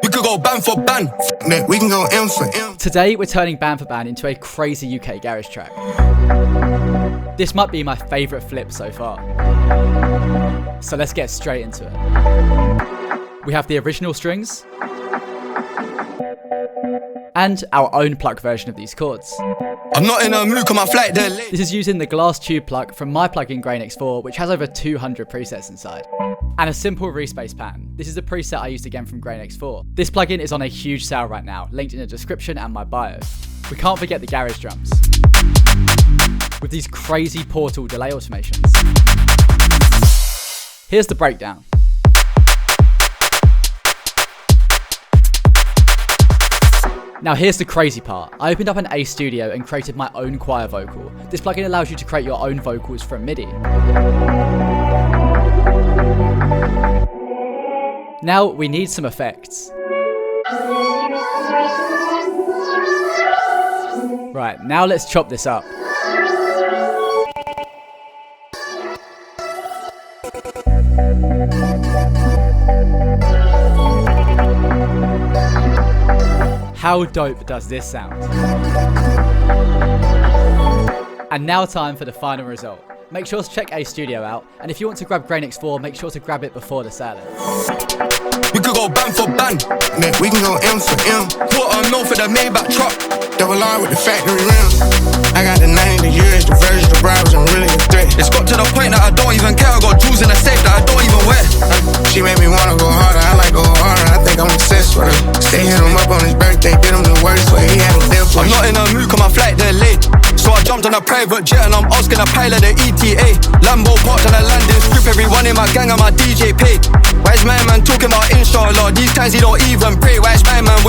We could go band for band. We can go M for M. Today, we're turning Band for Band into a crazy UK garage track. This might be my favourite flip so far. So let's get straight into it. We have the original strings and our own pluck version of these chords. I'm not in a mood, cause my flight they're late. This is using the glass tube pluck from my plugin Grain X4, which has over 200 presets inside. And a simple respace pattern. This is the preset I used again from Grain X4. This plugin is on a huge sale right now, linked in the description and my bio. We can't forget the garage drums, with these crazy Portal delay automations. Here's the breakdown. Now here's the crazy part. I opened up an A Studio and created my own choir vocal. This plugin allows you to create your own vocals from MIDI. Now we need some effects. Right, now let's chop this up. How dope does this sound? And now time for the final result. Make sure to check A Studio out, and if you want to grab Grain X4, make sure to grab it before the sale ends. We could go band for band. We can go M for M. $250,000 for the Maybach truck. Double R with the factory rims. I got the 90 years, the version of bribes, I'm really a threat. It's got to the point that I don't even care. I got jewels in the safe that I don't even wear. She made me wanna go harder, I like go harder. I think I'm obsessed with her. Stay hit him up on his birthday, did him the worst way, he had a deal for. I'm not in a mood, cause my flight they're late. So I jumped on a private jet and I'm asking a pilot the ETA. Lambo parked on a landing strip, everyone in my gang and my DJ paid. Why is my man talking about inshallah? These times he don't even pray. Why is my man